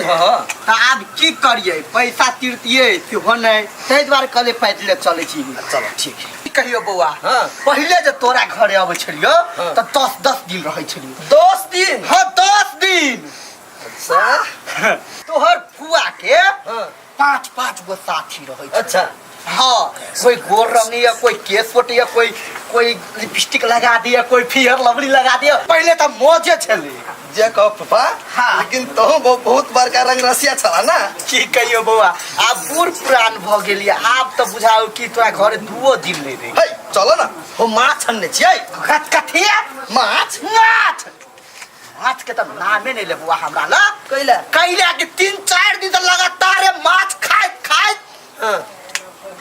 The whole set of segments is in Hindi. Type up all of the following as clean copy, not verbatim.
हाँ तो आब की करिए पैसा तीरतिए सेहो नहीं ताहि दुआरे कहले पैदले चले छी। चलो ठीक है। कहियो बौआ हाँ। पहले जे तोरा घरे आबै छलियो हाँ। तो 10-10 दिन रहै छलियो। 10 दिन? हाँ 10 दिन। अच्छा तोहर फुआ के हाँ। 5-5 गो साथी रहै छै। अच्छा हाँ कोई गोर रंगी है, कोई केस फोटी है, कोई लिपस्टिक लगा दिया, कोई फियर लवली लगा दिया। पहले तो मौजे छले जे कहो पापा। हाँ। लेकिन तो बहुत बड़का रंग रसिया छला ना। की कहियो बौआ आब बूढ़ पुरान भ गेलिए आब तो बुझाओ कि तोरा घरे 2 दिन नहीं रही। हे चलो ना हो माछ छन्ने छियै। कथी माछ माछ माछ के तो नामे नहीं ले बुआ हमरा ला। कैला के 3-4 दिन तो लगातार माछ खाए हाँ।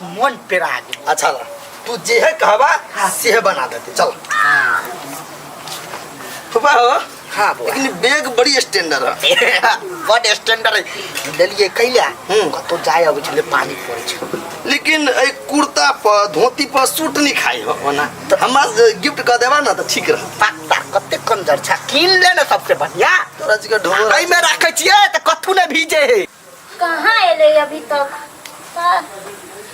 मन पेरा गेल। अच्छा ला तू जे है कहबा से बना देते चल। पापा हो हाँ बुआ लेकिन बैग बड़ी स्टैंडर्ड है। बड स्टैंडर्ड लेलिए कैला कतो जाय अब छले पानी पड़े छ। लेकिन ए कुर्ता पर धोती पर सूट नहीं खाई हो ना तो हमरा गिफ्ट कर देबा ना तो ठीक रह। पत्ता कते कंजर छ किन ले ना सबसे बढ़िया तोरा जी के ढोल एहि में रखे छिए त कथु ने भीजे है। कहाँ एले अभी तक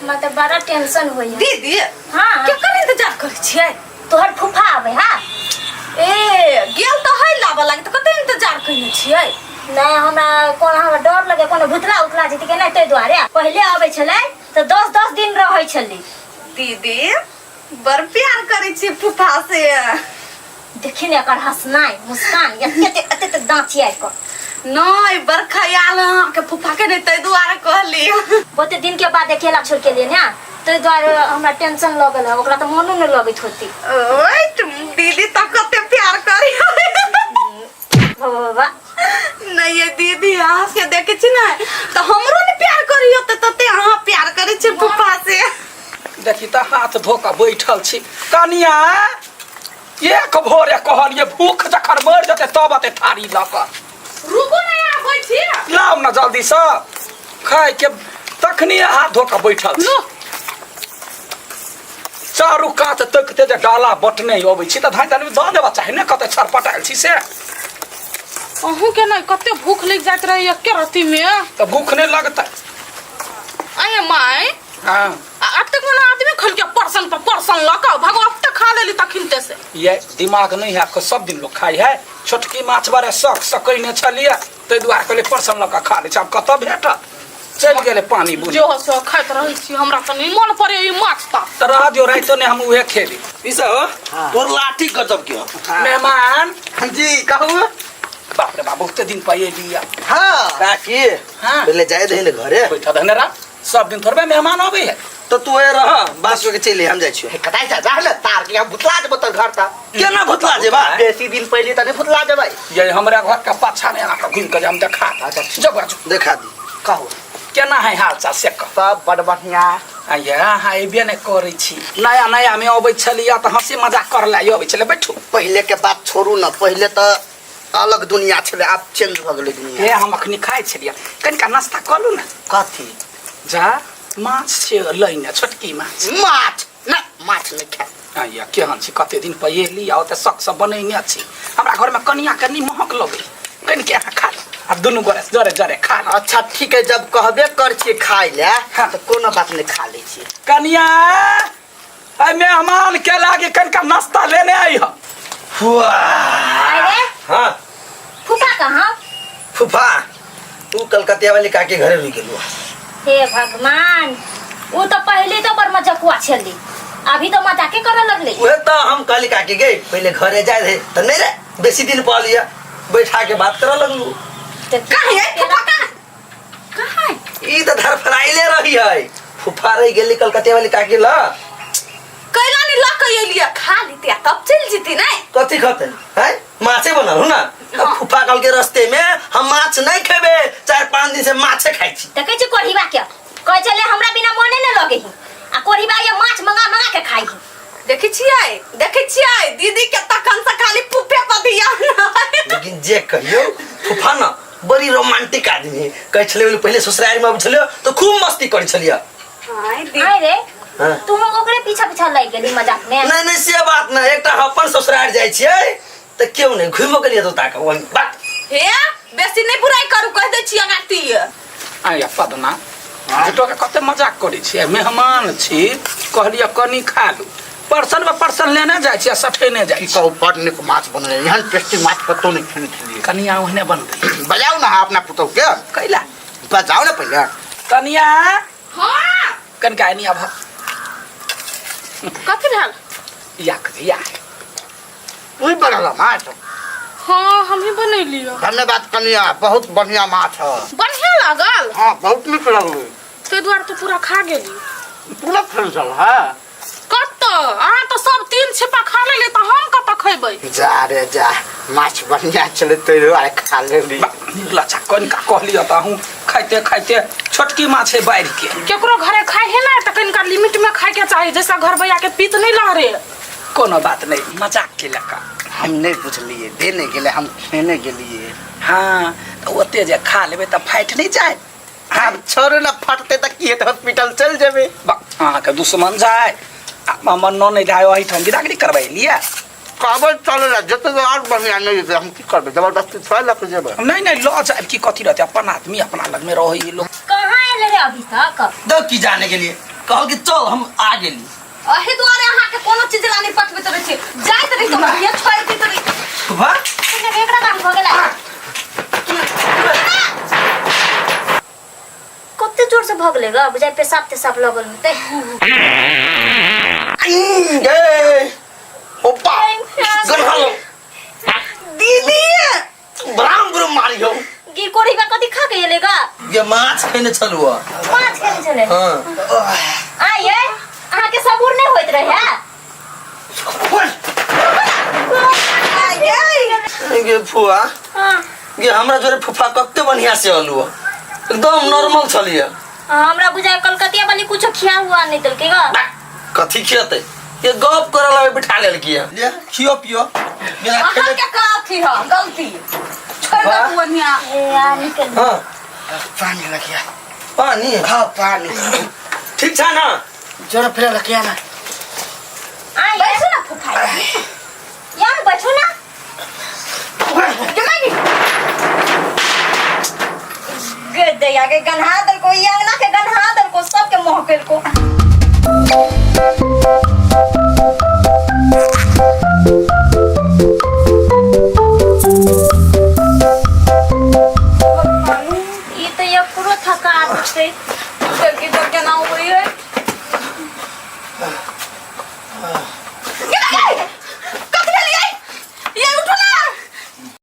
मतलब बड़ा टेंशन होई है। दीदी हाँ क्या कर इंतजार कर छियै? तोहर फूफा आवे हाँ ए गेल तो है लाबा लागे तो कते इंतजार करने छियै? नहीं हमरा हमरा डर लगे कोनो भूतला उतला जेती के नहीं तै दुआरे पहले आवे छले तो 10-10 दिन रहै छली। दीदी बड़ प्यार करे छी फूफा से। देखी ने एकर हंसनाई मुस्कान एते दांत छियै को नहीं बड़ ख्याल के फूफा के नहीं तै दुआरे कहली। बहुते दिन के बाद अकेला छोड़ के लिए ना तै दुआरे हमरा टेंशन लगल है ओकरा तो मनो न लगैत होती। ओए दीदी तो कते प्यार करी बाबा नहीं ये दीदी हंस के देखे छी ना तो हमरो ने प्यार करी होते तते अहाँ प्यार करे छी फूफा से। देखी त हाथ धोका बैठल छी कनिया एक भोरे कहलिए भूख जखन मर जते तब अते थारी ल क रुको ना आबै छी लाओ ना जल्दी से खाए के तखनी हाथ धोका बैठल छी। चारू कात तकते जे डाला बटने अबै छी त धाइ दानी द देबा चाहे ने कते छरपटाल छी से। अहू के नहीं कते भूख लग जात रहे एक राती में त भूख नहीं लगता। आये माय हां अब तक ना आदमी खल के परसन पर परसन लका भगवा अब तक खा लेली तखिनते से। ये दिमाग नहीं है को सब दिन लोग खाई है छोटकी माछ बारे शक सकैने छलिए तै दुआरे कहले परसन लका खा ले अब कत भेट चल गेले पानी बुझ जो सो खाइत रहै छी हमरा त नहीं मन परे ई माछ ता त रह दियो राइतो ने हम उहे खेली। पीसा हो तोर लाठी गजब क्यों? मेहमान जी कहू बाप रे बाप बहुते दिन पहिले लिया। हाँ काकी हाँ। पहले जाए दे ने घरे बैठा धनेरा सब दिन थोड़बे मेहमान आवे है तो तू ए रह बास के चले हम जाय छियो। कदाई जा रहले तार के हम भुतला देबो त घर त केना भुतला जेबा? बेसी दिन पहले त नहीं भुतला देबै। ये हमरा घर का पाछा ने आके घुम के हम देखा जब देखा दी कहू केना है हाल चाल से कह। सब बड़ बढ़िया आया हाय बे ने करै छी नया नया में अबै छलिया त हंसी मजाक करला अबै छले बैठू। पहले के बात छोड़ू ना पहले तो अलग दुनिया छले आब चेंज भ गेलै दुनिया। हे हम अखनी खाइ छलिया कनिका नाश्ता कलू ना कथी जा माछ से लइने छोटकी माछ माछ ना माछ नहीं खाए। आया केहन छी कते दिन पहिले आ त सक सब बनैने छी हमरा घर में कनिया कनी महक लगे कनिके अहाँ खा आ दुनु गोरे जरे जरे खा। अच्छा ठीक है जब कहबे कर छी खाइ ले हाँ। तो कोनो बात नहीं खा ले छी। कनिया आई मेहमान के लागे कनिका नाश्ता लेने आई ह। अरे हां फूफा कहाँ? फूफा तू कलकत्ता वाली काकी घरे रुक गेलु। हे भगवान वो तो पहले तो पर मजाकुआ छली अभी तो मजाके करे लगले। उहे त हम कहली काकी गई पहले घरे जाए थे त नहीं रे बेसी दिन पा लिया बैठा के बात करे लगलू। कहाँ है फूफा कहाँ ई त धर फराइले रही है फूफा रही गेली कलकत्ता वाली काकी ल कैला नहीं ला के लिया खा लीती तब चल जीती नहीं कथी खते है माछे बनल हो ना। अब फूफा कल के रास्ते में हम माछ नहीं खेबे 4-5 दिन से माछे खाई छी। देखे छी कोढ़ीबा के कह चले हमरा बिना मने न लगे ही आ कोढ़ीबा ये माछ मंगा के खाई ही। देखे छियै दीदी के तखन से खाली फूफे पर दिया। लेकिन जे कहियो फूफा ना बड़ी रोमांटिक आदमी है कह छले पहले ससुराल में छलियो तो खूब मस्ती करै छलियो। हाय दी हाय रे हाँ। तुम ओकरे पीछा लाग गेली मजाक में। नहीं से बात ना एकटा अपन ससुराल जाय छियै त क्यों नहीं घुमो के लिए तो ताका वही बात हे बेसी नहीं बुराई करू कह दे छी अगाती आया पदना तो कते मजाक करै छी मेहमान छी कहलिए कनी खा लू पर्सन में पर्सन लेने जाय छी सठेने जाय की छी कहू बड़ नीक माछ बनल है यहाँ टेस्टी माछ कतौ नहीं खेने छलिए कनिया ओहने बनबै बजाओ ना अपना पुतौ के कैला बजाओ ना पहले कनिया हां कनका नहीं अब कथि भेल या वही बनल माछ हां हम ही बनैलियो धन्यवाद कनिया बहुत बढ़िया माछ है बढ़िया लागल हाँ बहुत नीक लगल ते द्वार तो पूरा खा गेली पूरा खेल चल है कत अहाँ तो सब 3 छिपा खा लेले त हम कत खैबै जा रे जा माछ बढ़िया चले तो आए खा लेली लचा कनका कहलिए त हूँ खाइते खाइते छोटकी माछ है बाढ़ के केकरो घरे खाए है ना त कनिका लिमिट में खाए के चाहिए जैसा घर भैया के पीत नहीं लहरे कोनो बात नहीं मजाक के लका हम नहीं बुझलिए देने के लिए हम खेने के लिए हाँ तो ओते जे खा लेबे त फाइट नहीं जाए हम छोड़ ना फटते तक किए तो हॉस्पिटल चल जेबे अहाँ के दुश्मन जाए हमर नौ नहीं जाए वही ठंडी रागड़ी करबै लिया काबल चले जते तो और बढ़िया नहीं है हम की करबे जबरदस्ती थोड़ा लग जेबे नहीं नहीं लो जाए की कथी रहते अपन आदमी अपना लग में रहो ये लोग कहाँ आयल रे अभी तक दो की जाने के लिए कहल कि चल हम आ गेली अहे द्वारे अहाँ के कोनो चीज ला नहीं पटबे तरे छी जाइत रही तो ये छोड़ दी तरी वाह तने एकरा गाड़ी हो गेला कते जोर से भगले ग बुझाइ पेशाब तेसाब लगल होते ए ओपा गनहलो दीदी ब्राम ब्रम मारी हो की कोड़ी बा कथि खा के एलेगा ये माछ खेने छलुआ पांच खेले चले हां आये अहाँ के सबूर नहीं होइत रहे ये फुआ हां ये हमरा जोरे फुफा कते बढ़िया से अलुआ एकदम नॉर्मल छलिए हमरा बुझाइ कलकतिया वाली कुछ खिया हुआ नहीं तल के ग कथी खियते ये गप करला में बिठा लेल किया ले खियो पियो बिना अहाँ खेले के काथी ह गलती छोड़ दे पुनिया ए यार निकल हां पानी लगिया पानी हाँ पानी ठीक था ना जरा फिर लगिया ना आये बैठो ना फुफा यहाँ बैठो ना जमाई गदया के गन्हादर को यांगना के गन्हादर को सबके मोह पेल को